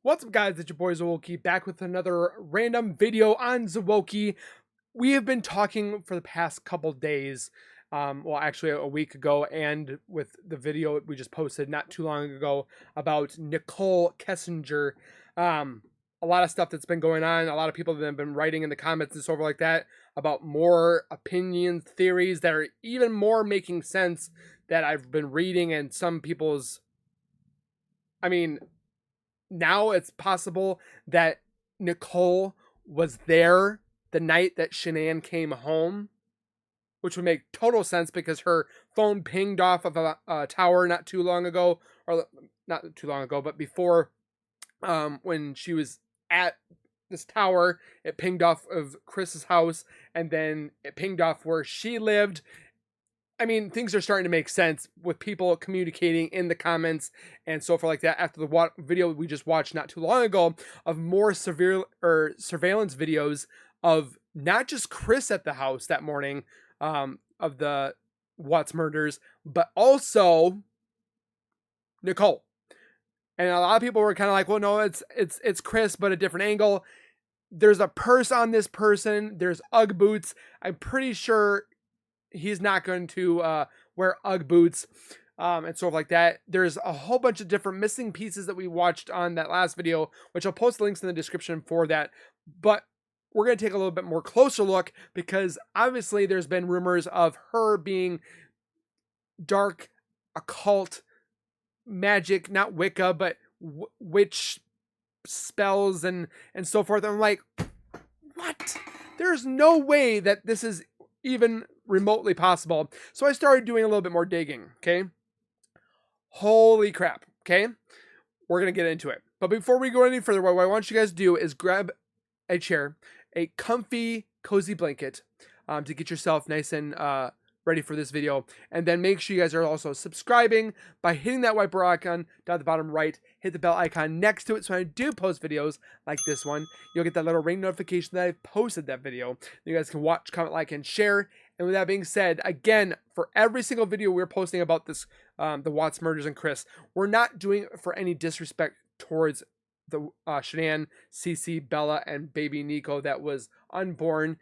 What's up, guys? It's your boy Zawoki back with another random video on Zawoki. We have been talking for the past couple days, well, actually a week ago, and with the video we just posted not too long ago about Nicole Kessinger. A lot of stuff that's been going on. A lot of people that have been writing in the comments and so forth like that about more opinions, theories that are even more making sense that I've been reading, and some people's, I mean, now it's possible that Nicole was there the night that Shanann came home, which would make total sense because her phone pinged off of a tower not too long ago, or not too long ago, but before, when she was at this tower, it pinged off of Chris's house, and then it pinged off where she lived. I mean, things are starting to make sense with people communicating in the comments and so forth like that after the video we just watched not too long ago of more severe or surveillance videos of not just Chris at the house that morning, of the Watts murders, but also Nicole. And a lot of people were kind of like, well, no, it's Chris, but a different angle. There's a purse on this person. There's Ugg boots. I'm pretty sure he's not going to wear Ugg boots, and sort of like that. There's a whole bunch of different missing pieces that we watched on that last video, which I'll post links in the description for that. But we're going to take a little bit more closer look because obviously there's been rumors of her being dark, occult, magic, not Wicca, but witch spells and so forth. I'm like, what? There's no way that this is even remotely possible. So I started doing a little bit more digging, okay? Holy crap, okay? We're going to get into it. But before we go any further, what I want you guys to do is grab a chair, a comfy, cozy blanket, to get yourself nice and ready for this video. And then make sure you guys are also subscribing by hitting that white bar icon down at the bottom right. Hit the bell icon next to it so when I do post videos like this one, you'll get that little ring notification that I've posted that video. You guys can watch, comment, like, and share. And with that being said, again, for every single video we're posting about this, the Watts murders and Chris, we're not doing it for any disrespect towards the Shanann, Cece, Bella, and baby Nico that was unborn.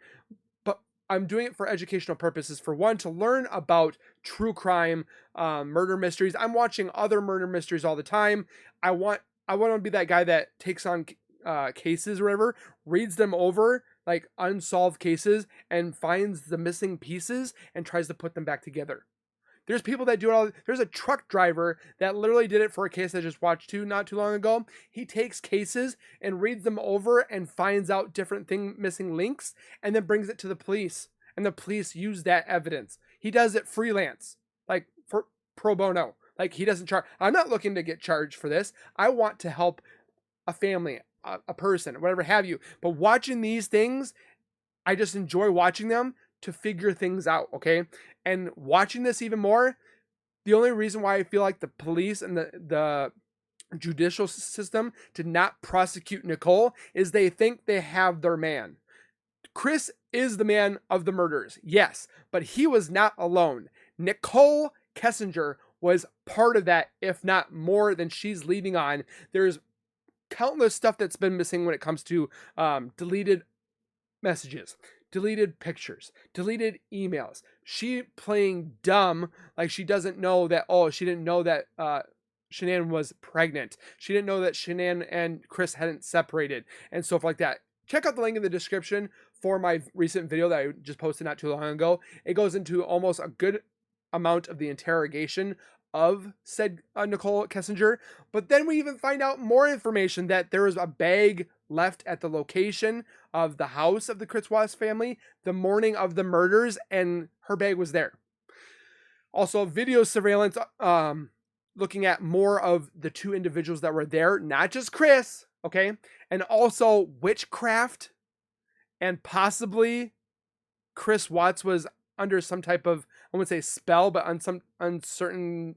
But I'm doing it for educational purposes. For one, to learn about true crime, murder mysteries. I'm watching other murder mysteries all the time. I want to be that guy that takes on cases or whatever, reads them over, like unsolved cases, and finds the missing pieces and tries to put them back together. There's people that do it all. There's a truck driver that literally did it for a case I just watched not too long ago. He takes cases and reads them over and finds out different missing links, and then brings it to the police. And the police use that evidence. He does it freelance, like for pro bono. Like, he doesn't charge. I'm not looking to get charged for this. I want to help a family, a person, whatever have you. But watching these things, I just enjoy watching them to figure things out, okay? And watching this even more, the only reason why I feel like the police and the judicial system did not prosecute Nicole is they think they have their man. Chris is the man of the murders, yes, but he was not alone. Nicole Kessinger was part of that, if not more than she's leading on. There's countless stuff that's been missing when it comes to deleted messages, deleted pictures, deleted emails. She playing dumb, like she doesn't know that, she didn't know that Shanann was pregnant. She didn't know that Shanann and Chris hadn't separated and stuff like that. Check out the link in the description for my recent video that I just posted not too long ago. It goes into almost a good amount of the interrogation of said Nicole Kessinger. But then we even find out more information that there was a bag left at the location of the house of the Chris Watts family the morning of the murders, and her bag was there. Also, video surveillance, looking at more of the two individuals that were there, not just Chris, okay? And also witchcraft, and possibly Chris Watts was under some type of, I wouldn't say spell, but on some uncertainty.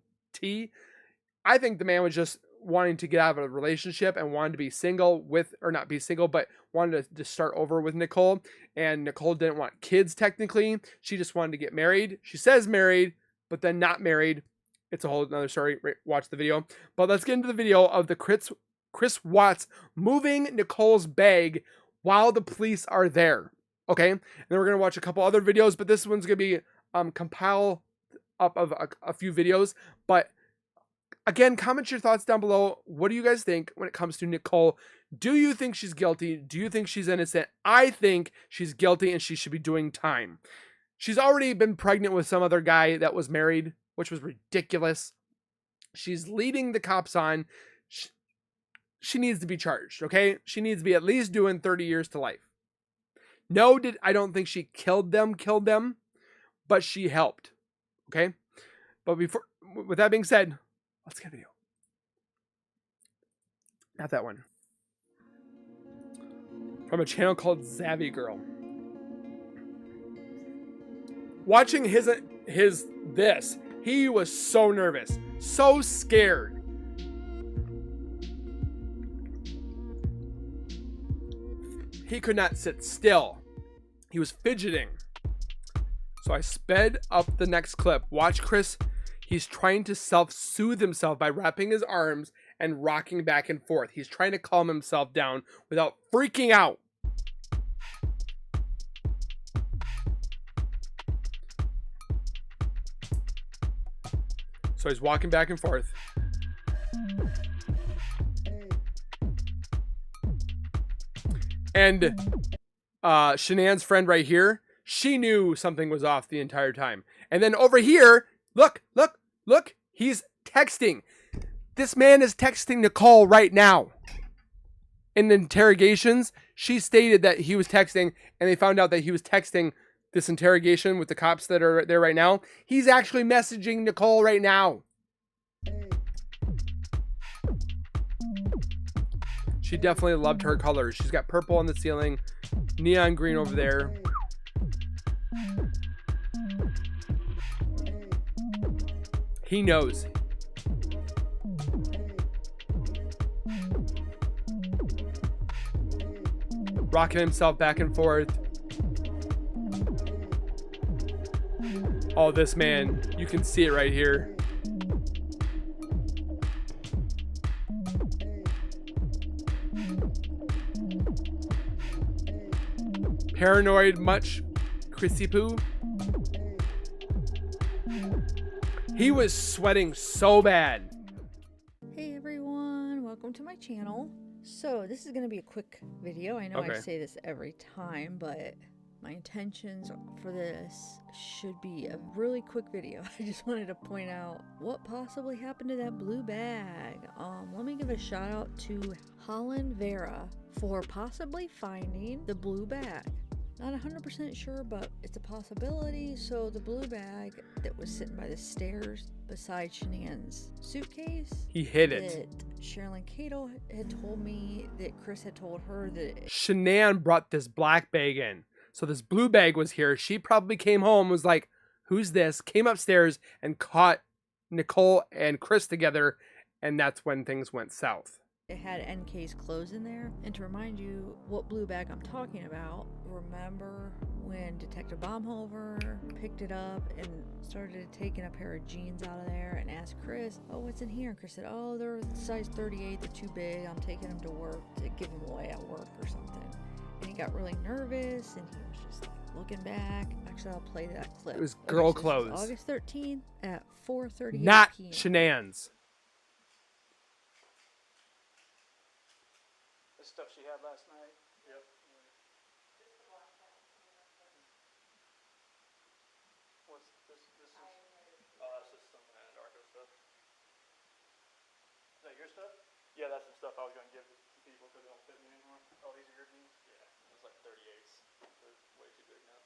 I think the man was just wanting to get out of a relationship and wanted to be single with, or not be single, but wanted to start over with Nicole. And Nicole didn't want kids technically. She just wanted to get married. She says married, but then not married. It's a whole other story. Watch the video. But let's get into the video of the Chris Chris Watts moving Nicole's bag while the police are there. Okay, and then we're gonna watch a couple other videos, but this one's gonna be compile up of a few videos. But again, comment your thoughts down below. What do you guys think when it comes to Nicole? Do you think she's guilty? Do you think she's innocent? I think she's guilty and she should be doing time. She's already been pregnant with some other guy that was married, which was ridiculous. She's leading the cops on. She needs to be charged, okay? She needs to be at least doing 30 years to life. No, I don't think she killed them, but she helped, okay? But with that being said, let's get a video. Not that one. From a channel called Zavvy Girl. Watching this, he was so nervous, so scared. He could not sit still. He was fidgeting. So I sped up the next clip. Watch Chris. He's trying to self-soothe himself by wrapping his arms and rocking back and forth. He's trying to calm himself down without freaking out. So he's walking back and forth. And Shanann's friend right here, she knew something was off the entire time. And then over here, look, he's texting. This man is texting Nicole right now. In the interrogations, she stated that he was texting, and they found out that he was texting this interrogation with the cops that are there right now. He's actually messaging Nicole right now. She definitely loved her colors. She's got purple on the ceiling, neon green over there. He knows. Rocking himself back and forth. Oh, this man, you can see it right here. Paranoid much, Chrissy Poo? He was sweating so bad. Hey everyone, welcome to my channel. So this is going to be a quick video. I know I say this every time, but my intentions for this should be a really quick video. I just wanted to point out what possibly happened to that blue bag. Let me give a shout out to Holland Vera for possibly finding the blue bag. Not 100% sure, but it's a possibility. So the blue bag that was sitting by the stairs beside Shanann's suitcase, he hid it. Sherilyn Cato had told me that Chris had told her that Shanann brought this black bag in. So this blue bag was here. She probably came home, was like, who's this? Came upstairs and caught Nicole and Chris together. And that's when things went south. It had NK's clothes in there. And to remind you what blue bag I'm talking about, remember when Detective Baumhofer picked it up and started taking a pair of jeans out of there and asked Chris, oh, what's in here? And Chris said, oh, they're size 38, they're too big. I'm taking them to work to give them away at work or something. And he got really nervous and he was just like looking back. Actually, I'll play that clip. It was girl clothes. August 13th at 4:38 Not p.m. Shanann's. Stuff she had last night. Yep. What's this? This is. That's just some Antarctica stuff. Is that your stuff? Yeah, that's the stuff I was going to give to people because they don't fit me anymore. Oh, these are your jeans? Yeah, it's like 38s. They're way too big now.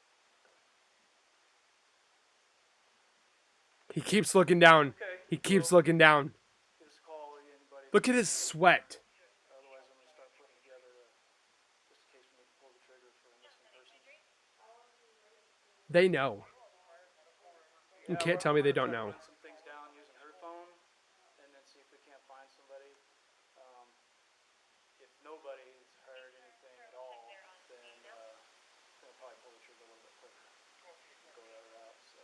He keeps looking down. Okay. He keeps looking down. Just call anybody. Look at his sweat. They know. You can't tell me they don't know. Some things down using her phone, and then see if we can't find somebody. If nobody's heard anything at all, then we'll probably pull the trigger a little bit quicker. Go that route. So.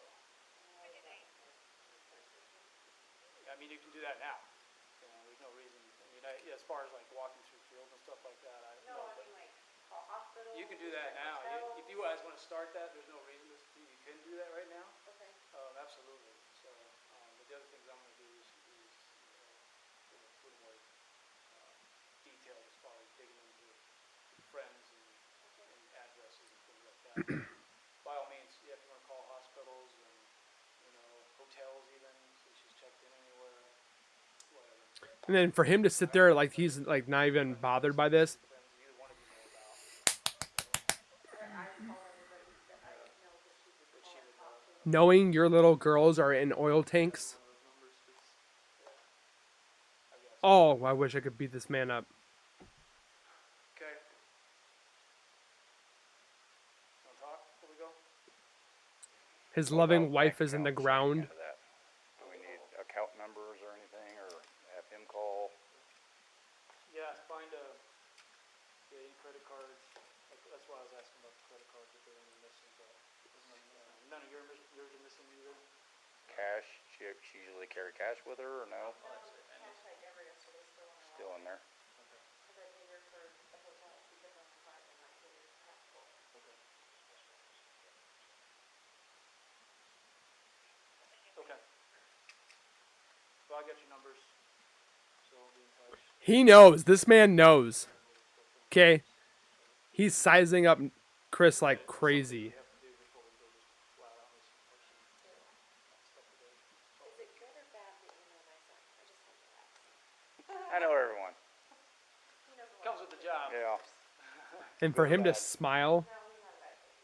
I mean, you can do that now. You know, there's no reason. I mean, as far as like walking through fields and stuff like that, I No, I mean like call hospitals. you can do that now. If you guys want to start that, there's no reason you can do that right now. Okay. Absolutely. So, but the other things I'm going to do is a little more detailed as far as digging into friends and addresses and things like that. By all means, if you want to call hospitals and hotels even, so she's checked in anywhere, whatever. And then for him to sit there like he's like not even bothered by this, Friends either one of you know about. I call everybody that I know that she would call and talk to. knowing your little girls are in oil tanks. Those numbers, I guess. Oh, I wish I could beat this man up. Okay. Want to talk before we go? His loving wife is in the ground. Do we need account numbers or anything, or have him call? Yeah, find any credit cards. That's why I was asking about the credit cards if there are any missing, but none of yours are missing either. Cash? She usually carry cash with her, or no? Cash I never yesterday Still in there. because I paid her for the hotel. She took off the card and I paid her passport. Okay. Okay. Well, I got your numbers, so we'll be in touch. He knows. This man knows. Okay. He's sizing up Chris like crazy. Is it good or bad that you know my son? I just have to ask. I know everyone. He knows a lot. Comes with the job. Yeah. And for him to smile, No, he's not a bad kid.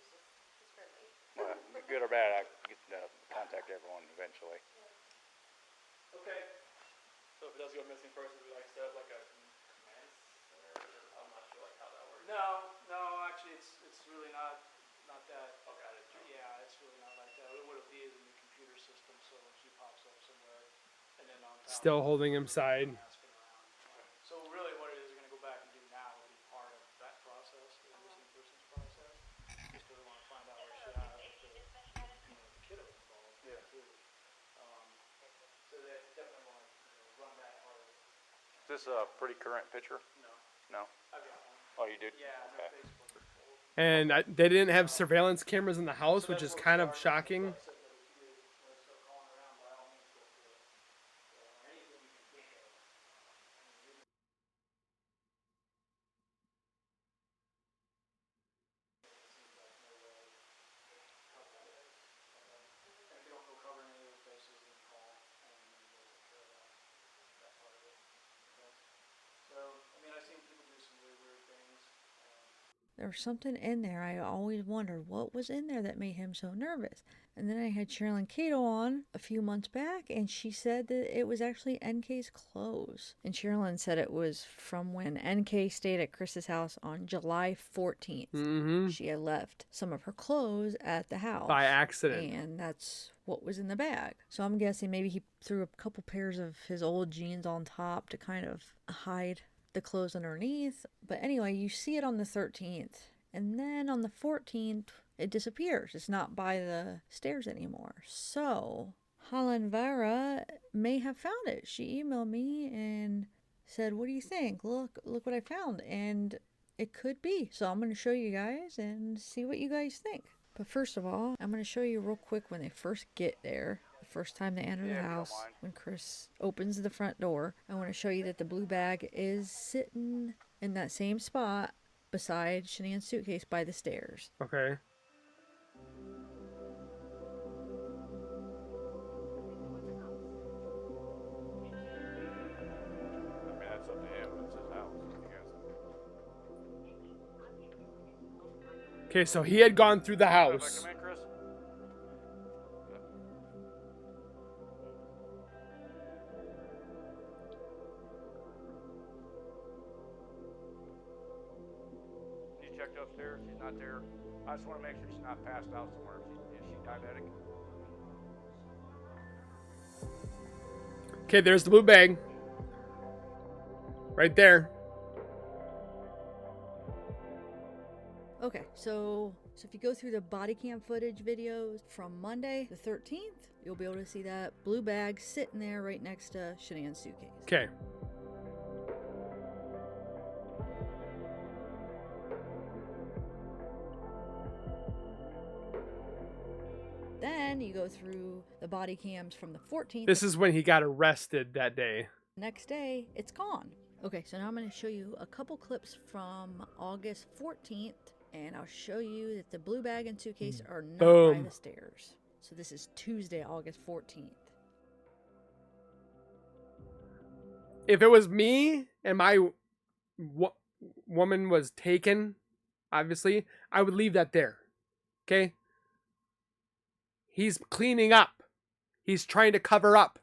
He's friendly. Well, good or bad, I get to contact everyone eventually. Okay. So if it does go missing first, would we like set up like a command center? I'm not sure like how that works. No, actually it's really not that. Okay. Yeah, it's really not like that. What it'll be is a new computer system, so when she pops up somewhere, and then on top still holding him side. asking around. So really, what it is, we're gonna go back and do now will be part of that process, the missing persons process. Just because we want to find out where she's at with the kiddo involved. Yeah. Too. So they definitely want to run that part of it. Is this a pretty current picture? No, No? I've got one. Oh, you did? Yeah, no Okay. Facebook. And they didn't have surveillance cameras in the house, which is kind of shocking. There was something in there. I always wondered what was in there that made him so nervous. And then I had Sherilyn Cato on a few months back, and she said that it was actually NK's clothes. And Sherilyn said it was from when NK stayed at Chris's house on July 14th. Mm-hmm. She had left some of her clothes at the house. By accident. And that's what was in the bag. So I'm guessing maybe he threw a couple pairs of his old jeans on top to kind of hide the clothes underneath. But anyway, you see it on the 13th. And then on the 14th, it disappears. It's not by the stairs anymore. So Halanvara may have found it. She emailed me and said, what do you think? Look what I found. And it could be. So I'm going to show you guys and see what you guys think. But first of all, I'm going to show you real quick when they first get there. The first time they enter the house, when Chris opens the front door. I want to show you that the blue bag is sitting in that same spot beside Shanann's suitcase by the stairs. Okay. I mean, that's up to him. It's his house, I guess. Okay, so he had gone through the If I house. come in, Chris? You checked upstairs? She's not there. I just want to make sure she's not passed out somewhere. Is she diabetic? Okay, there's the blue bag. Right there. Okay, so if you go through the body cam footage videos from Monday the 13th, you'll be able to see that blue bag sitting there right next to Shanann's suitcase. Okay. you go through the body cams from the 14th. This is when he got arrested that day. Next day, it's gone. Okay, so now I'm going to show you a couple clips from August 14th, and I'll show you that the blue bag and suitcase are not by Boom. the stairs. So this is Tuesday, August 14th. If it was me and my woman was taken, obviously, I would leave that there. Okay? He's cleaning up. He's trying to cover up.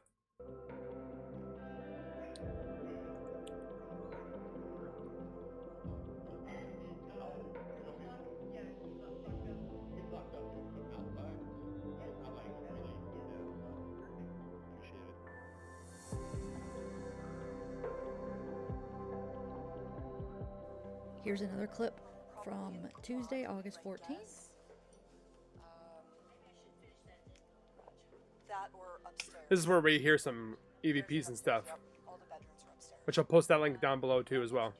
Here's another clip from Tuesday, August 14th. This is where we hear some EVPs and stuff, which I'll post that link down below too as well.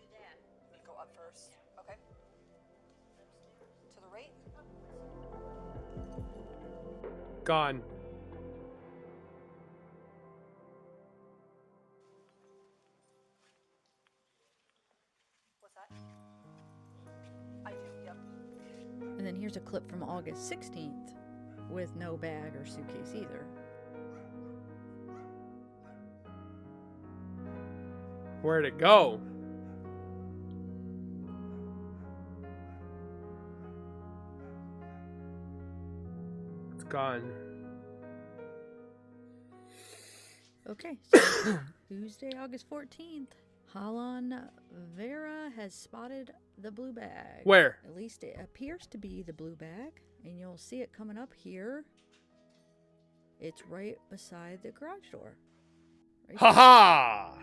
Go up first, okay? To the right. Gone. What's that? I do, yep. And then here's a clip from August 16th with no bag or suitcase either. Where'd it go? It's gone. Okay, so Tuesday, August 14th, Halan Vera has spotted the blue bag. Where? At least it appears to be the blue bag, and you'll see it coming up here. It's right beside the garage door. Right Ha ha!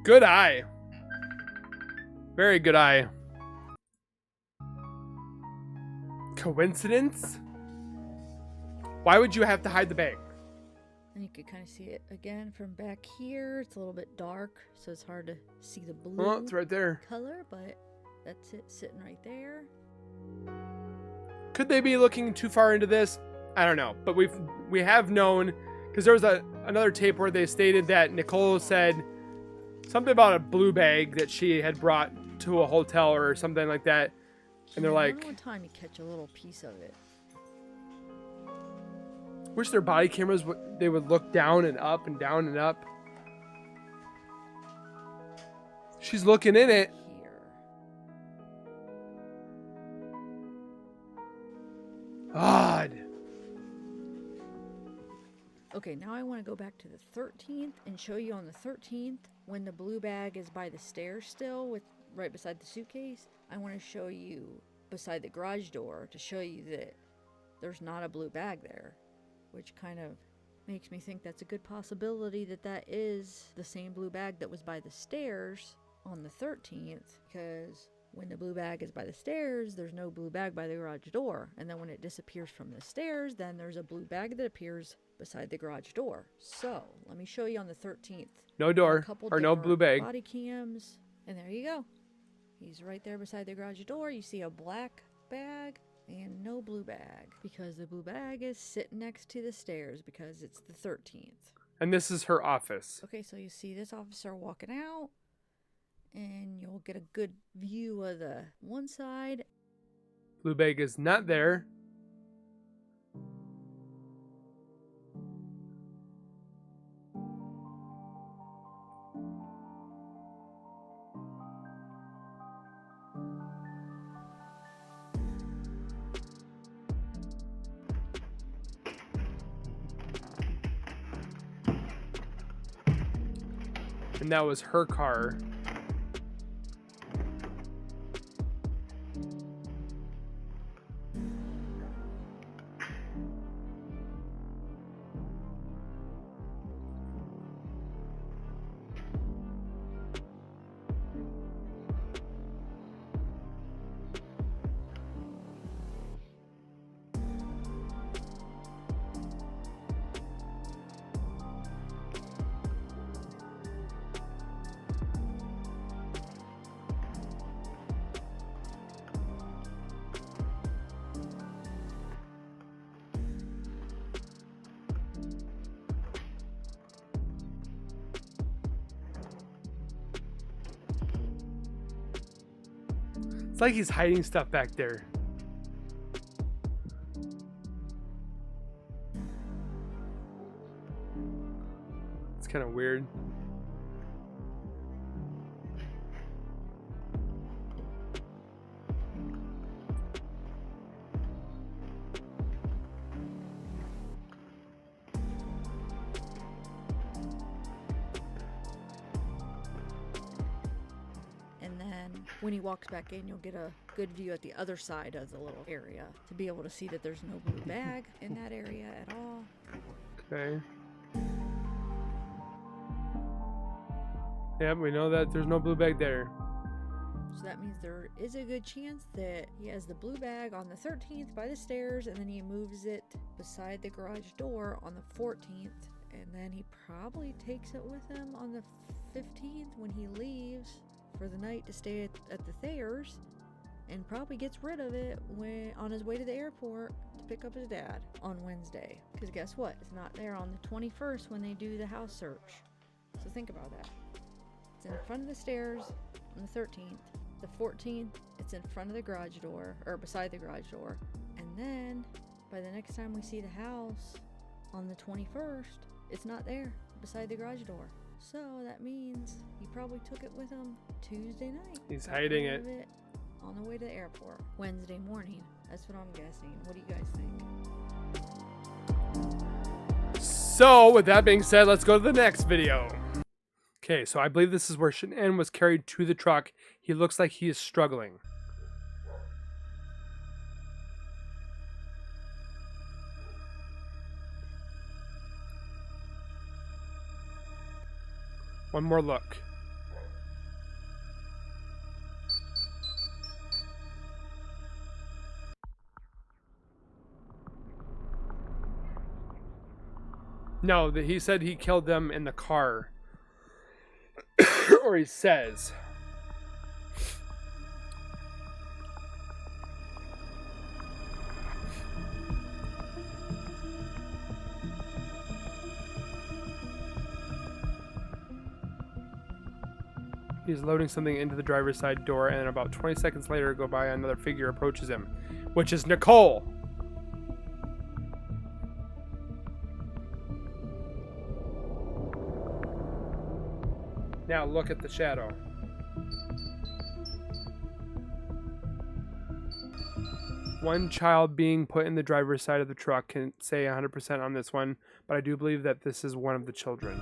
Good eye. Very good eye. Coincidence? Why would you have to hide the bag? And you can kind of see it again from back here. It's a little bit dark, so it's hard to see the blue Oh, it's right there. color, but that's it sitting right there. Could they be looking too far into this? I don't know, but we have known, because there was another tape where they stated that Nicole said something about a blue bag that she had brought to a hotel or something like that, and they're like, one time you catch a little piece of it. wish their body cameras they would look down and up and down and up. She's looking in it. Here. Odd. Okay, now I want to go back to the 13th and show you on the 13th when the blue bag is by the stairs still, with right beside the suitcase. I want to show you beside the garage door to show you that there's not a blue bag there, which kind of makes me think that's a good possibility that that is the same blue bag that was by the stairs on the 13th, because when the blue bag is by the stairs, there's no blue bag by the garage door. And then when it disappears from the stairs, then there's a blue bag that appears beside the garage door. So let me show you on the 13th. No door or no blue bag. Body cams. And there you go. He's right there beside the garage door. You see a black bag and no blue bag, because the blue bag is sitting next to the stairs because it's the 13th. And this is her office. Okay, so you see this officer walking out, and you'll get a good view of the one side. Blue bag is not there. And that was her car. It's like he's hiding stuff back there. It's kind of weird. When he walks back in, you'll get a good view at the other side of the little area to be able to see that there's no blue bag in that area at all. Okay. Yep, we know that there's no blue bag there. So that means there is a good chance that he has the blue bag on the 13th by the stairs, and then he moves it beside the garage door on the 14th, and then he probably takes it with him on the 15th when he leaves for the night to stay at the Thayers, and probably gets rid of it when on his way to the airport to pick up his dad on Wednesday. Because guess what? It's not there on the 21st when they do the house search. So think about that. It's in front of the stairs on the 13th. The 14th, it's in front of the garage door, or beside the garage door. And then, by the next time we see the house on the 21st, it's not there beside the garage door. So that means he probably took it with him Tuesday night. He's hiding it on the way to the airport Wednesday morning. That's what I'm guessing. What do you guys think? So with that being said, let's go to the next video. Okay, so I believe this is where Shanann was carried to the truck. He looks like he is struggling. One more look. No, he said he killed them in the car. Or he says. He's loading something into the driver's side door, and about 20 seconds later, go by another figure approaches him, which is Nicole. Now look at the shadow. One child being put in the driver's side of the truck. Can say 100% on this one, but I do believe that this is one of the children.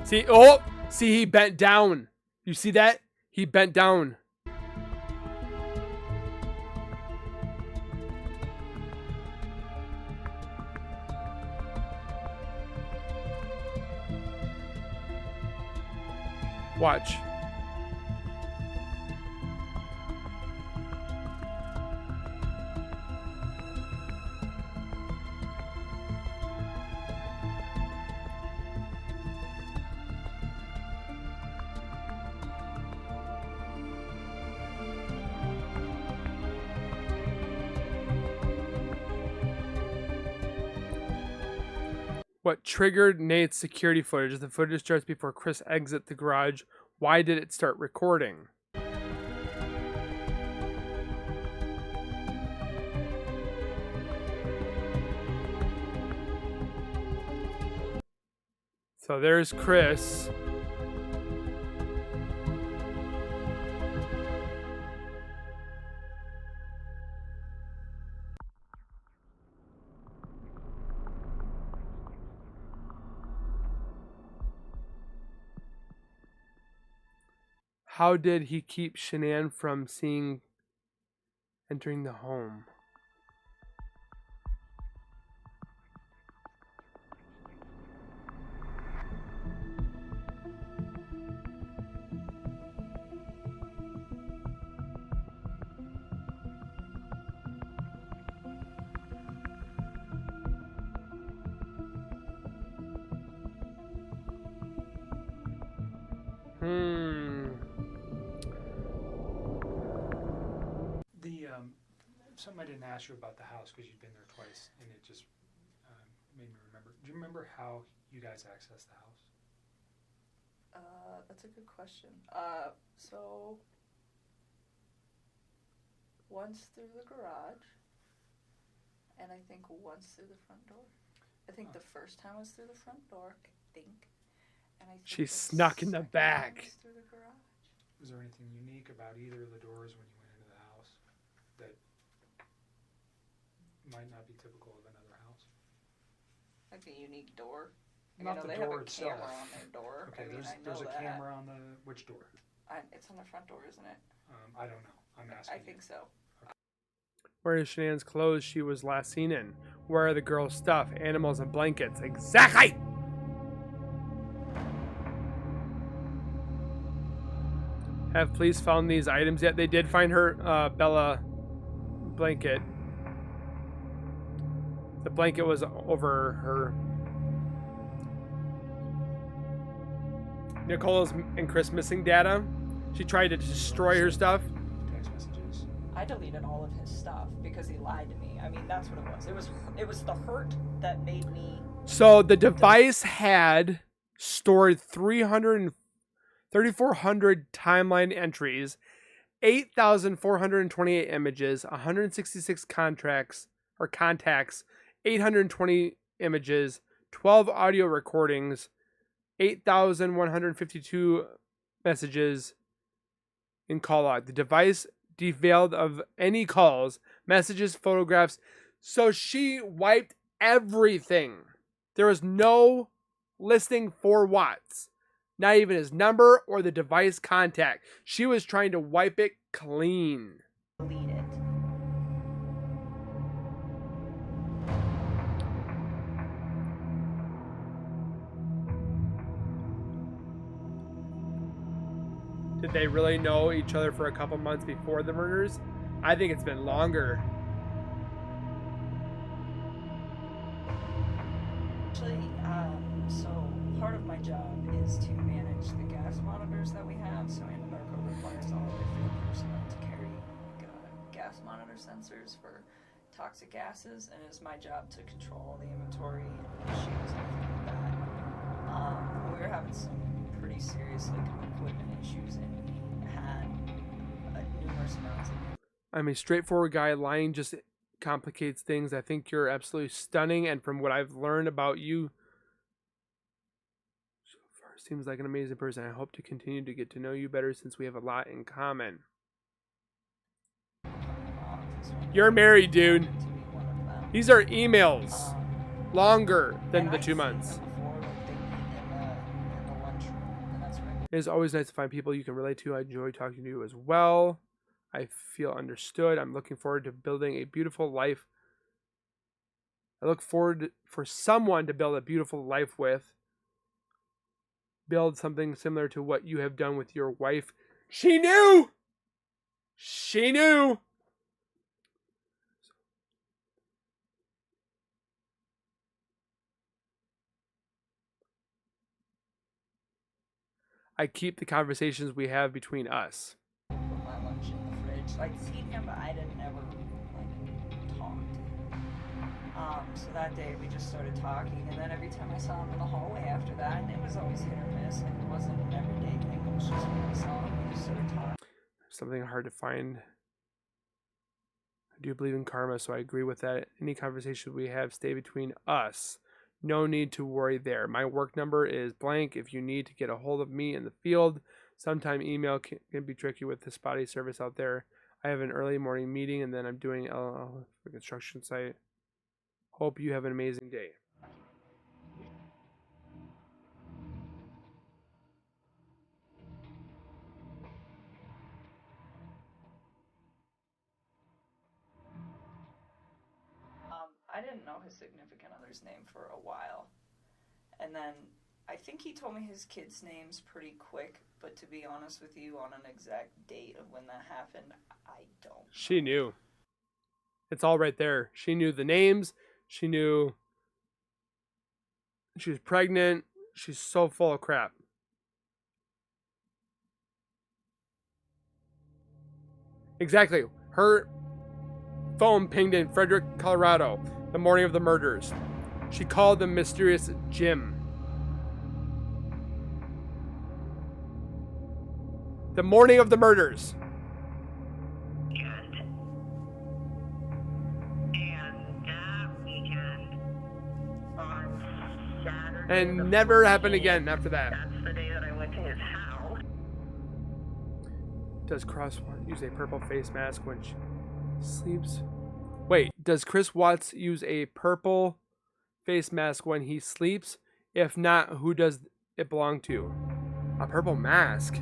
See, oh, see, he bent down. You see that? He bent down. Watch. What triggered Nate's security footage? The footage starts before Chris exits the garage. Why did it start recording? So there's Chris. How did he keep Shanann from entering the home? Hmm. Something I didn't ask you about the house because you'd been there twice, and it just made me remember. Do you remember how you guys accessed the house? That's a good question. So once through the garage, and I think once through the front door. I think the first time was through the front door, I think. And I think She the snuck in the second time back. was through the garage. Was there anything unique about either of the doors when you went into the house that might not be typical of another house? Like a unique door. Not I know the they door have a itself. camera on their door. Okay, I mean, there's a that. camera on the which door? It's on the front door, isn't it? I don't know. I'm asking. I think so. Where is Shanann's clothes she was last seen in? Where are the girls' stuff, animals, and blankets? Exactly! Have police found these items yet? They did find her Bella blanket. The blanket was over her. Nicole's and Chris missing data. She tried to destroy her stuff. Text messages. I deleted all of his stuff because he lied to me. I mean, that's what it was. It was the hurt that made me. So the device had stored 3,400 timeline entries, 8,428 images, 166 contacts, 820 images, 12 audio recordings, 8,152 messages in call log. The device defailed of any calls, messages, photographs. So she wiped everything. There was no listing for Watts. Not even his number or the device contact. She was trying to wipe it clean. Delete it. Did they really know each other for a couple months before the murders? I think it's been longer. Actually, so part of my job is to manage the gas monitors that we have. So Anadarko requires all of their field personnel to carry gas monitor sensors for toxic gases, and it's my job to control the inventory and issues and everything like that. We were having some pretty serious equipment issues, and we had numerous amounts of. I'm a straightforward guy. Lying just complicates things. I think you're absolutely stunning, and from what I've learned about you so far, seems like an amazing person. I hope to continue to get to know you better since we have a lot in common. You're married, dude. These are emails. Longer than the 2 months. It is always nice to find people you can relate to. I enjoy talking to you as well. I feel understood. I'm looking forward to building a beautiful life. I look forward for someone to build a beautiful life with. Build something similar to what you have done with your wife. She knew! She knew! I keep the conversations we have between us. Put my lunch in the fridge. I'd seen him, but I didn't ever talk to him. So that day we just started talking, and then every time I saw him in the hallway after that, and it was always hit or miss. Like it wasn't an everyday thing. It was just when I saw him, we just started talking. Something hard to find. I do believe in karma, so I agree with that. Any conversation we have stay between us. No need to worry there. My work number is blank. If you need to get a hold of me in the field, sometime email can be tricky with the spotty service out there. I have an early morning meeting, and then I'm doing a construction site. Hope you have an amazing day. I didn't know his significant other's name for a while. And then I think he told me his kids' names pretty quick, but to be honest with you, on an exact date of when that happened, I don't. She knew. It's all right there. She knew the names. She knew she was pregnant. She's so full of crap. Exactly. Her phone pinged in Frederick, Colorado, the morning of the murders. She called the mysterious Jim. The morning of the murders. And that weekend on Saturday. And never happened again after that. That's the day that I went to his house. Does Chris use a purple face mask when she sleeps? Wait, does Chris Watts use a purple face mask when he sleeps? If not, who does it belong to? A purple mask?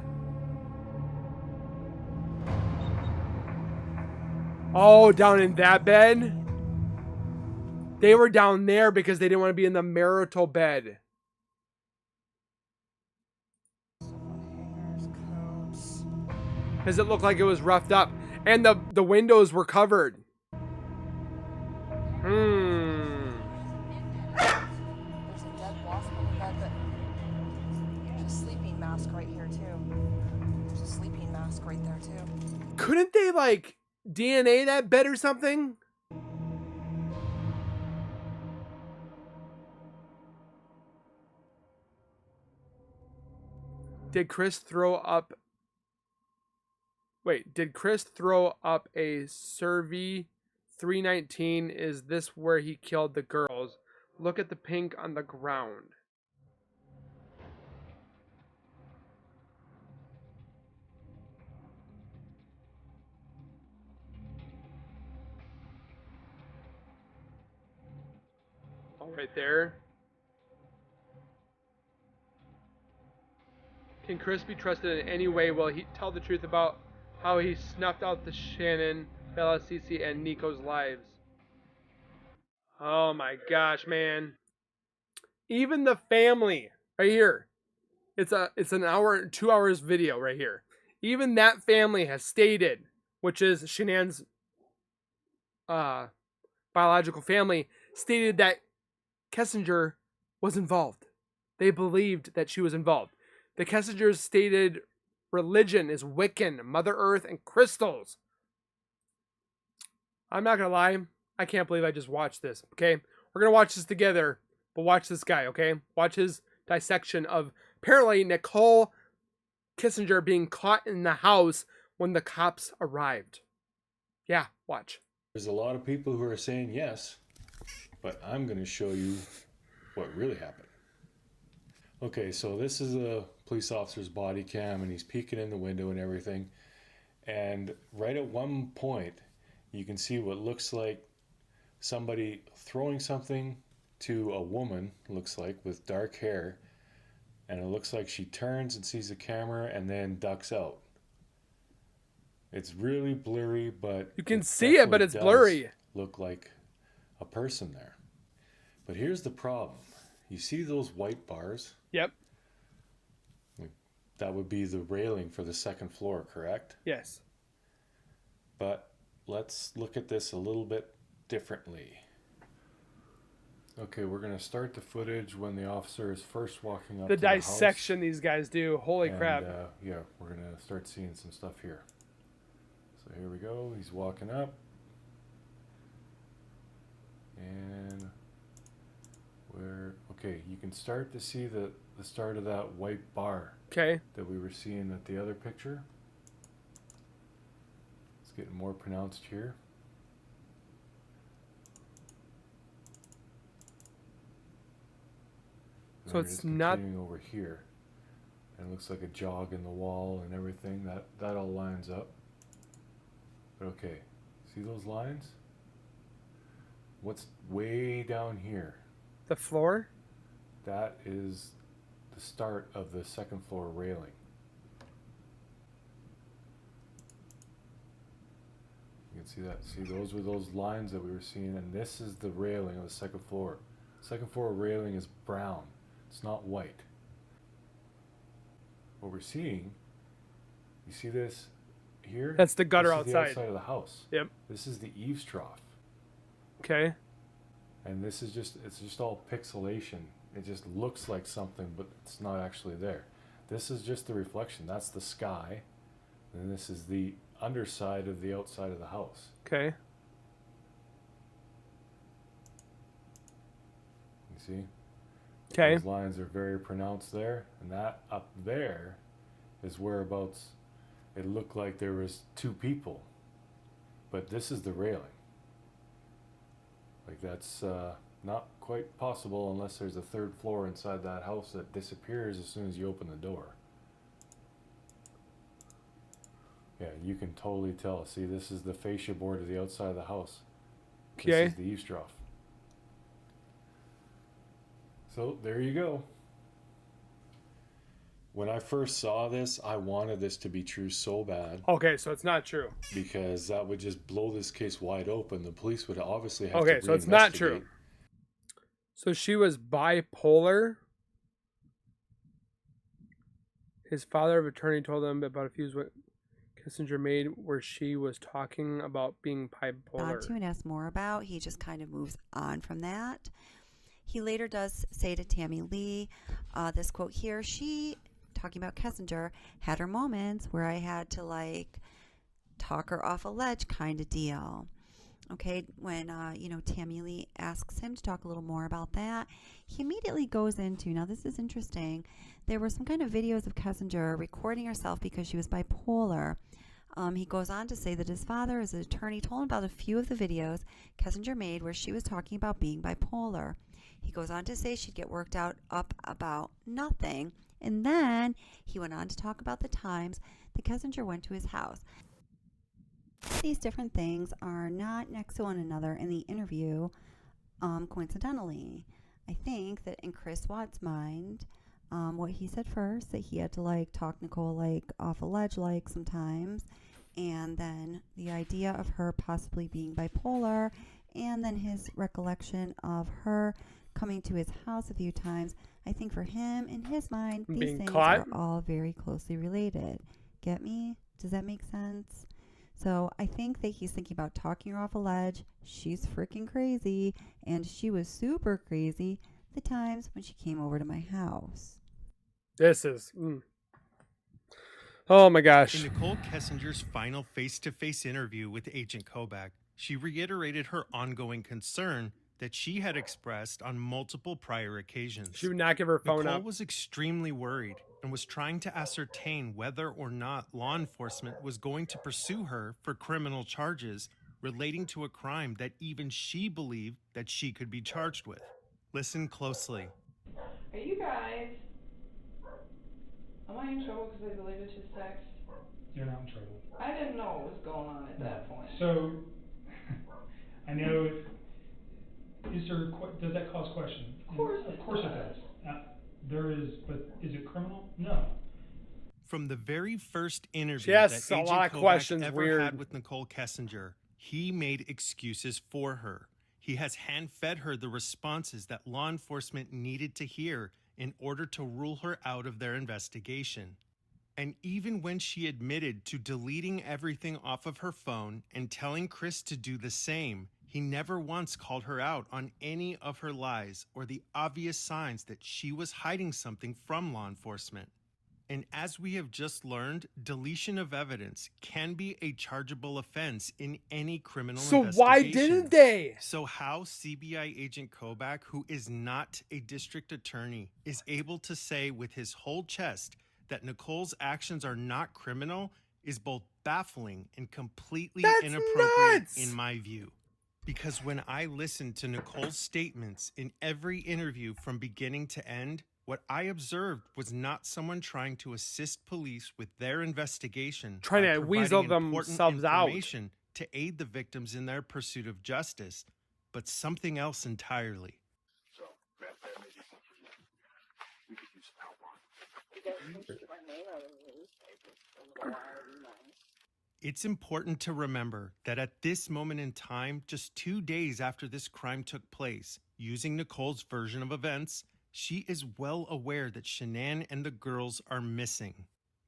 Oh, down in that bed? They were down there because they didn't want to be in the marital bed. Hangers, coats. Because it looked like it was roughed up. And the windows were covered. There's a dead wasp on the bed, but there's a sleeping mask right here too. There's a sleeping mask right there too. Couldn't they like DNA that bed or something? Did Chris throw up? Wait, did Chris throw up a Survey 319? Is this where he killed the girls? Look at the pink on the ground. Oh, right there. Can Chris be trusted in any way? Will he tell the truth about how he snuffed out the Shanann, Bella, Cece, and Nico's lives? Oh my gosh, man. Even the family, right here. It's an hour, 2 hours video right here. Even that family has stated, which is Shanann's biological family, stated that Kessinger was involved. They believed that she was involved. The Kessingers stated religion is Wiccan, Mother Earth, and crystals. I'm not going to lie. I can't believe I just watched this, okay? We're going to watch this together, but watch this guy, okay? Watch his dissection of apparently Nicole Kessinger being caught in the house when the cops arrived. Yeah, watch. There's a lot of people who are saying yes, but I'm going to show you what really happened. Okay, so this is a police officer's body cam, and he's peeking in the window and everything. And right at one point, you can see what looks like somebody throwing something to a woman, looks like, with dark hair. And it looks like she turns and sees the camera and then ducks out. It's really blurry, but you can see it, but it's blurry. Look like a person there. But here's the problem. You see those white bars? Yep. That would be the railing for the second floor, correct? Yes. But let's look at this a little bit differently. Okay, we're going to start the footage when the officer is first walking up the to the house. dissection these guys do. Holy crap. Yeah, we're going to start seeing some stuff here. So here we go. He's walking up. And okay, you can start to see the start of that white bar. Okay. That we were seeing at the other picture. It's getting more pronounced here. So it's not over here. And it looks like a jog in the wall and everything. That all lines up. But okay, see those lines? What's way down here? the floor. That is the start of the second floor railing. You can see that. See, those were those lines that we were seeing, and this is the railing of the second floor. Second floor railing is brown. It's not white. What we're seeing, you see this here? That's the gutter This is the outside. outside of the house. Yep. This is the eaves trough. Okay. And this is it's just all pixelation. It just looks like something, but it's not actually there. This is just the reflection. That's the sky. And this is the underside of the outside of the house. Okay. You see? Okay. Those lines are very pronounced there, and that up there is whereabouts it looked like there was two people, but this is the railing. Like that's not quite possible unless there's a third floor inside that house that disappears as soon as you open the door. Yeah, you can totally tell. See, this is the fascia board of the outside of the house. Okay. This is the eaves trough. So there you go. When I first saw this, I wanted this to be true so bad. Okay, so it's not true. Because that would just blow this case wide open. The police would obviously have to Okay, so it's not true. reinvestigate. So she was bipolar. His father of attorney told him about a fuse what Kessinger made where she was talking about being bipolar. On to and ask more about. He just kind of moves on from that. He later does say to Tammy Lee, this quote here, she, talking about Kessinger, had her moments where I had to like talk her off a ledge kind of deal. Okay, when, Tammy Lee asks him to talk a little more about that, he immediately goes into, now this is interesting, there were some kind of videos of Kessinger recording herself because she was bipolar. He goes on to say that his father, as an attorney, told him about a few of the videos Kessinger made where she was talking about being bipolar. He goes on to say she'd get worked up about nothing. And then he went on to talk about the times that Kessinger went to his house. These different things are not next to one another in the interview, coincidentally. I think that in Chris Watt's mind, what he said first, that he had to like talk Nicole like off a ledge like sometimes, and then the idea of her possibly being bipolar, and then his recollection of her coming to his house a few times. I think for him, in his mind, these being things caught are all very closely related. Get me? Does that make sense? So I think that he's thinking about talking her off a ledge. She's freaking crazy, and she was super crazy the times when she came over to my house. This is... Oh my gosh. In Nicole Kessinger's final face-to-face interview with Agent Kobach, she reiterated her ongoing concern that she had expressed on multiple prior occasions. She would not give her phone Nicole up. was extremely worried and was trying to ascertain whether or not law enforcement was going to pursue her for criminal charges relating to a crime that even she believed that she could be charged with. Listen closely. Are you guys... Am I in trouble because I deleted his text? You're not in trouble. I didn't know what was going on at that point. So, I know, does that cause question? Of course it does. There is, but is it criminal? No. From the very first interview Yes, that Agent a lot of Kobach questions, ever weird. had with Nicole Kessinger, he made excuses for her. He has hand-fed her the responses that law enforcement needed to hear in order to rule her out of their investigation. And even when she admitted to deleting everything off of her phone and telling Chris to do the same, he never once called her out on any of her lies or the obvious signs that she was hiding something from law enforcement. And as we have just learned, deletion of evidence can be a chargeable offense in any criminal investigation. So why didn't they? So how CBI Agent Kobach, who is not a district attorney, is able to say with his whole chest that Nicole's actions are not criminal is both baffling and completely inappropriate in my view. Because when I listened to Nicole's statements in every interview from beginning to end, what I observed was not someone trying to assist police with their investigation, trying to weasel themselves out to aid the victims in their pursuit of justice, but something else entirely. So, that may be something we could use some help on. You guys can keep my name out of the newspaper. It's important to remember that at this moment in time, just 2 days after this crime took place, using Nicole's version of events, she is well aware that Shanann and the girls are missing.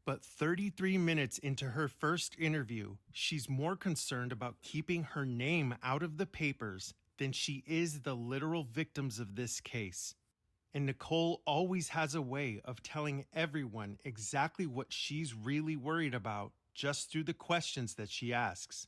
But 33 minutes into her first interview, she's more concerned about keeping her name out of the papers than she is the literal victims of this case. And Nicole always has a way of telling everyone exactly what she's really worried about, just through the questions that she asks.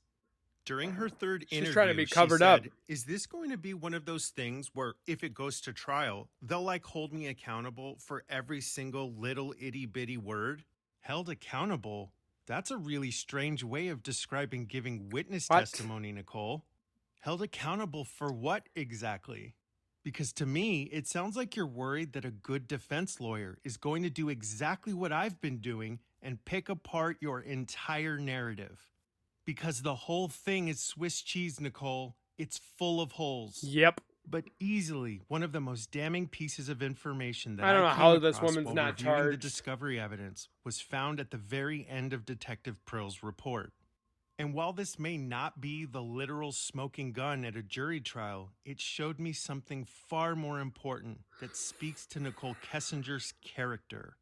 During her third She's interview, trying to be she covered said, up. "Is this going to be one of those things where if it goes to trial, they'll like hold me accountable for every single little itty bitty word?" Held accountable? That's a really strange way of describing giving witness testimony, Nicole. Held accountable for what exactly? Because to me, it sounds like you're worried that a good defense lawyer is going to do exactly what I've been doing and pick apart your entire narrative. Because the whole thing is Swiss cheese, Nicole. It's full of holes. Yep. But easily one of the most damning pieces of information that I don't know came how this across woman's while not reviewing the charged. discovery evidence was found at the very end of Detective Prill's report. And while this may not be the literal smoking gun at a jury trial, it showed me something far more important that speaks to Nicole Kessinger's character.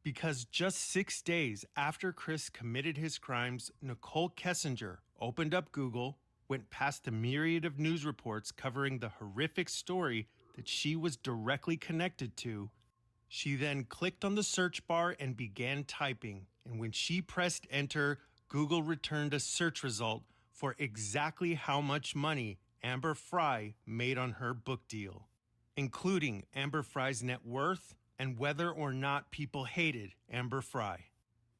Because just 6 days after Chris committed his crimes, Nicole Kessinger opened up Google, went past a myriad of news reports covering the horrific story that she was directly connected to. She then clicked on the search bar and began typing. And when she pressed enter, Google returned a search result for exactly how much money Amber Frey made on her book deal, including Amber Frey's net worth and whether or not people hated Amber Frey.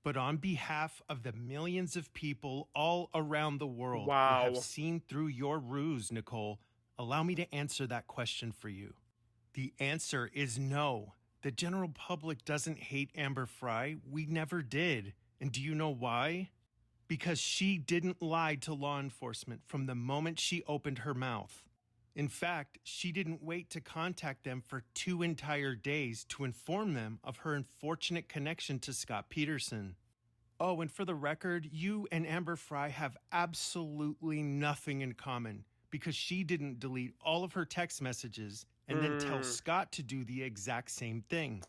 But on behalf of the millions of people all around the world who have seen through your ruse, Nicole, allow me to answer that question for you. The answer is no. The general public doesn't hate Amber Frey. We never did. And do you know why? Because she didn't lie to law enforcement from the moment she opened her mouth. In fact, she didn't wait to contact them for 2 entire days to inform them of her unfortunate connection to Scott Peterson. Oh, and for the record, you and Amber Frey have absolutely nothing in common because she didn't delete all of her text messages and then tell Scott to do the exact same thing.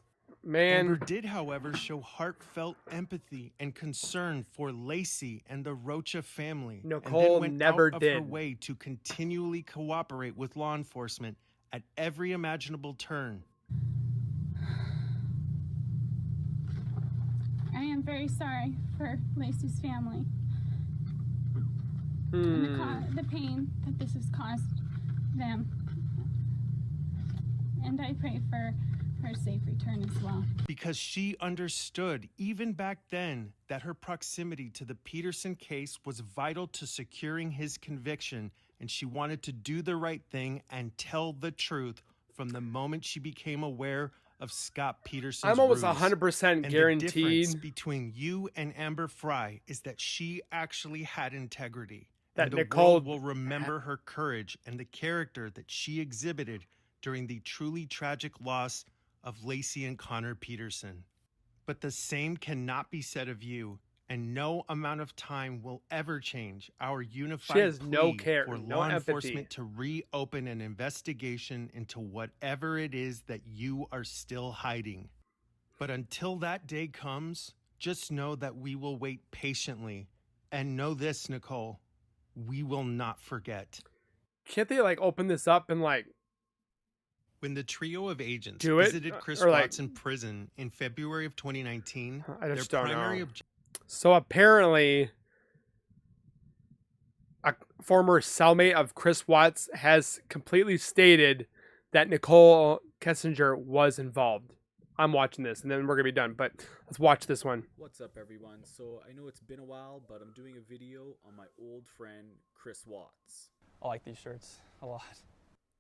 Amber did, however, show heartfelt empathy and concern for Lacey and the Rocha family. Nicole and then went out of her way to continually cooperate with law enforcement at every imaginable turn. I am very sorry for Lacey's family and the pain that this has caused them. And I pray for her safe return as well. Because she understood, even back then, that her proximity to the Peterson case was vital to securing his conviction, and she wanted to do the right thing and tell the truth from the moment she became aware of Scott Peterson's I'm almost ruse. 100% guaranteed. The difference between you and Amber Frey is that she actually had integrity. That and the Nicole world will remember her courage and the character that she exhibited during the truly tragic loss of Lacey and Connor Peterson. But the same cannot be said of you, and no amount of time will ever change our unified She has plea no care, for no law empathy. enforcement to reopen an investigation into whatever it is that you are still hiding. But until that day comes, just know that we will wait patiently. And know this, Nicole, we will not forget. Can't they like open this up and like when the trio of agents do it? visited Chris Or, like, Watts in prison in February of 2019, I just their don't primary know. objective. So apparently, a former cellmate of Chris Watts has completely stated that Nicole Kessinger was involved. I'm watching this, and then we're gonna be done. But let's watch this one. What's up, everyone? So I know it's been a while, but I'm doing a video on my old friend Chris Watts. I like these shirts a lot.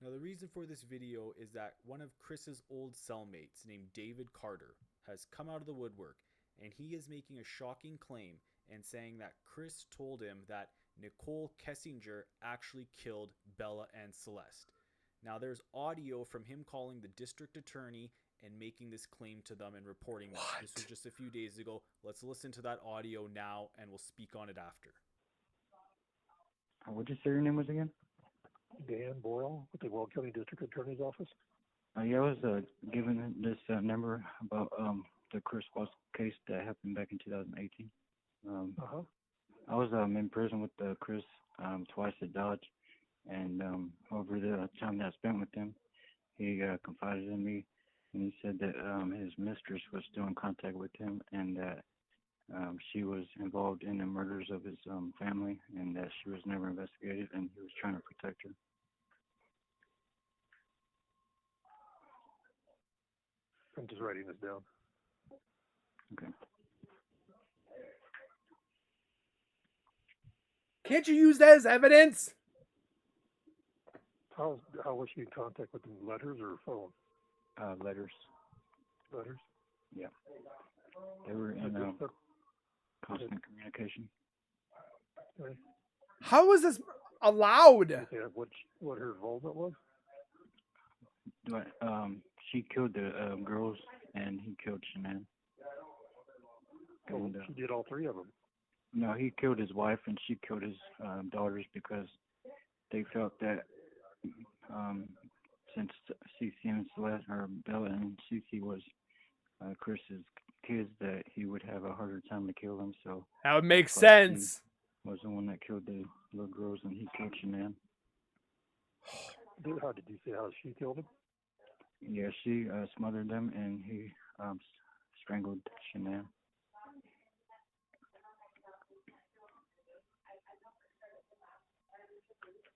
Now the reason for this video is that one of Chris's old cellmates named David Carter has come out of the woodwork, and he is making a shocking claim and saying that Chris told him that Nicole Kessinger actually killed Bella and Celeste. Now there's audio from him calling the district attorney and making this claim to them and reporting this. This was just a few days ago. Let's listen to that audio now and we'll speak on it after. What did you say your name was again? Dan Boyle with the Weld County District Attorney's Office. Yeah, I was given this number about the Chris Watts case that happened back in 2018. I was in prison with Chris twice at Dodge, and over the time that I spent with him, he confided in me, and he said that his mistress was still in contact with him, and that she was involved in the murders of his family, and that she was never investigated, and he was trying to protect her. I'm just writing this down. Okay. Can't you use that as evidence? How was she in contact with them? Letters or phone? Letters. Letters? Yeah. They were in constant communication. Okay. How is this allowed? Yeah, what her involvement was? But she killed the girls, and he killed Shanann. And, she did all three of them. No, he killed his wife, and she killed his daughters because they felt that since Cece and Celeste, or Bella and Cece was Chris's kids, that he would have a harder time to kill them. So that would make sense. He was the one that killed the little girls, and he killed Shanann. How did you say how she killed him? Yeah, she smothered them, and he strangled Shanann.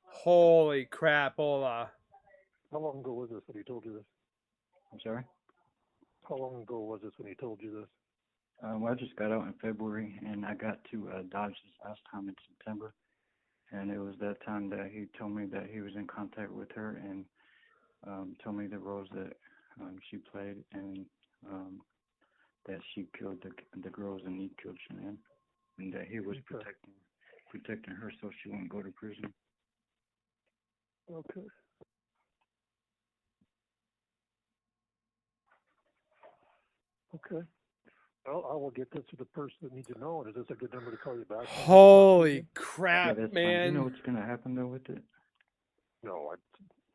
Holy crapola. How long ago was this when he told you this? I'm sorry? How long ago was this when he told you this? Well, I just got out in February, and I got to Dodge this last time in September. And it was that time that he told me that he was in contact with her and told me the roles that she played, and that she killed the girls and he killed Shanann, and that he was protecting her so she wouldn't go to prison. Okay. Okay. Well, I will get this to the person that needs to know. And is this a good number to call you back? Holy crap, yeah, man. You know what's going to happen, though, with it? No,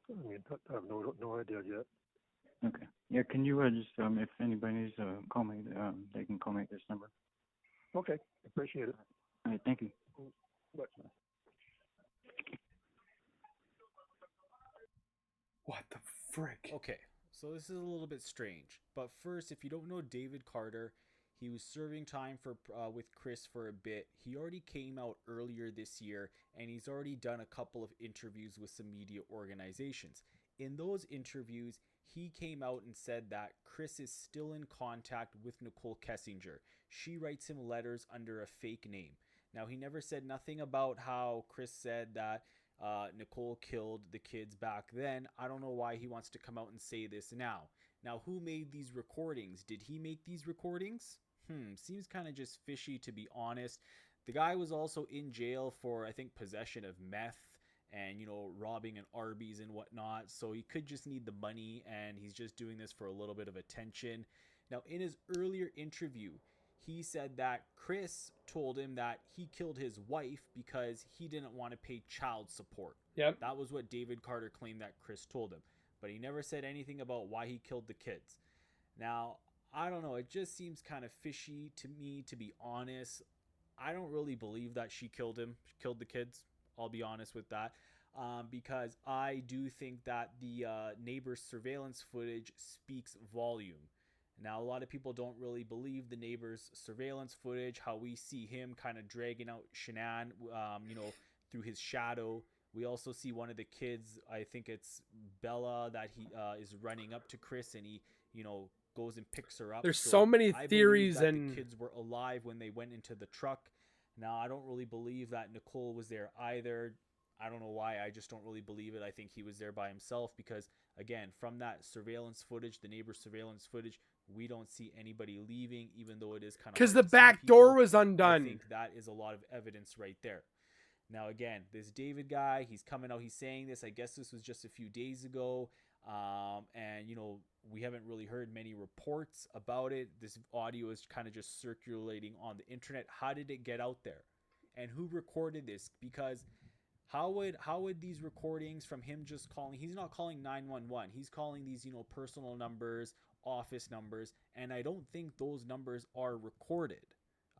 I mean, I have no idea yet. Okay. Yeah, can you just, if anybody needs to call me, they can call me at this number. Okay. Appreciate it. All right, thank you. Bye. What the frick? Okay, so this is a little bit strange. But first, if you don't know David Carter, he was serving time for with Chris for a bit. He already came out earlier this year, and he's already done a couple of interviews with some media organizations. In those interviews, he came out and said that Chris is still in contact with Nicole Kessinger. She writes him letters under a fake name. Now, he never said nothing about how Chris said that Nicole killed the kids back then. I don't know why he wants to come out and say this now. Now, who made these recordings? Did he make these recordings? Seems kind of just fishy, to be honest. The guy was also in jail for, I think, possession of meth and, robbing an Arby's and whatnot. So he could just need the money, and he's just doing this for a little bit of attention. Now, in his earlier interview, he said that Chris told him that he killed his wife because he didn't want to pay child support. Yep. That was what David Carter claimed that Chris told him. But he never said anything about why he killed the kids. Now, I don't know. It just seems kind of fishy to me, to be honest. I don't really believe that she killed him. She killed the kids. I'll be honest with that. Because I do think that the neighbor's surveillance footage speaks volume. Now, a lot of people don't really believe the neighbor's surveillance footage, how we see him kind of dragging out Shanann, through his shadow. We also see one of the kids, I think it's Bella, that he is running up to Chris, and he, goes and picks her up. There's so many theories, that and the kids were alive when they went into the truck. Now, I don't really believe that Nicole was there either. I don't know why. I just don't really believe it. I think he was there by himself because, again, from that surveillance footage, the neighbor's surveillance footage, we don't see anybody leaving, even though it is kind of because the back door was undone. I think that is a lot of evidence right there. Now, again, this David guy, he's coming out, he's saying this. I guess this was just a few days ago. And, we haven't really heard many reports about it. This audio is kind of just circulating on the internet. How did it get out there? And who recorded this? Because how would these recordings from him just calling, he's not calling 911. He's calling these, personal numbers, office numbers, and I don't think those numbers are recorded.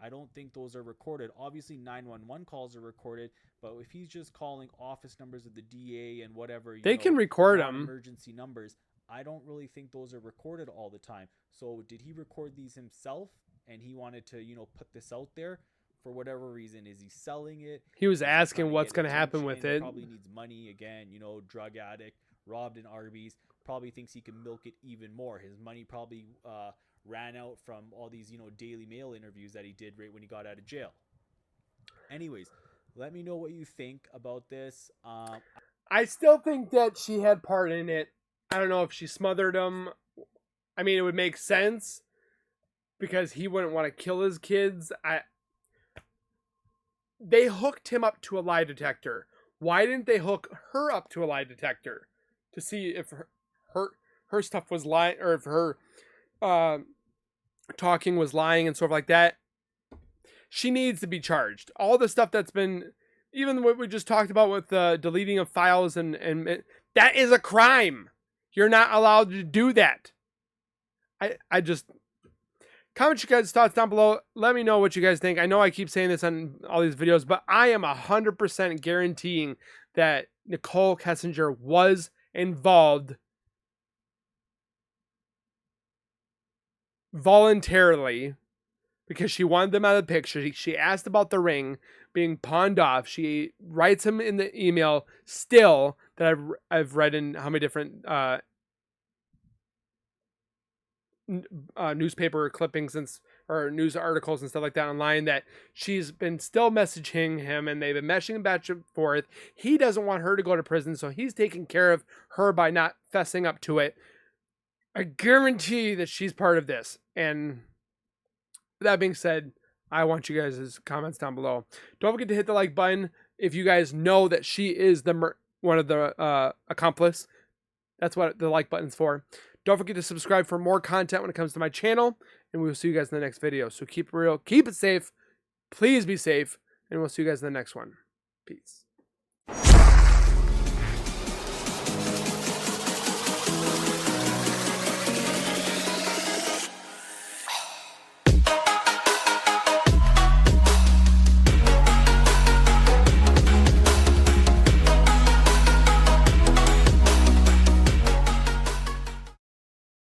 I don't think those are recorded. Obviously, 911 calls are recorded, but if he's just calling office numbers of the DA and whatever, they can record them. Emergency numbers. I don't really think those are recorded all the time. So did he record these himself? and he wanted to, you know, put this out there for whatever reason. Is he selling it? He was Is he asking trying to what's get going to happen attention? with He it. probably needs money again, you know, drug addict, robbed an Arby's, probably thinks he can milk it even more. His money probably ran out from all these, you know, Daily Mail interviews that he did right when he got out of jail. Anyways, let me know what you think about this. I still think that she had part in it. I don't know if she smothered him. I mean, it would make sense because he wouldn't want to kill his kids. They hooked him up to a lie detector. Why didn't they hook her up to a lie detector to see if her stuff was lying, or if her talking was lying and stuff like that? She needs to be charged. All the stuff that's been, even what we just talked about with the deleting of files, and that is a crime. You're not allowed to do that. I just comment your guys' thoughts down below. Let me know what you guys think. I know I keep saying this on all these videos, but I am 100% guaranteeing that Nicole Kessinger was involved voluntarily because she wanted them out of the picture. She asked about the ring being pawned off. She writes him in the email still that I've read in how many different newspaper clippings or news articles and stuff like that online, that she's been still messaging him and they've been messaging back and forth. He doesn't want her to go to prison, so he's taking care of her by not fessing up to it. I guarantee that she's part of this. And that being said, I want you guys' comments down below. Don't forget to hit the like button if you guys know that she is one of the accomplice. That's what the like button's for. Don't forget to subscribe for more content when it comes to my channel, and we will see you guys in the next video. So keep it real, keep it safe, please be safe, and we'll see you guys in the next one. Peace.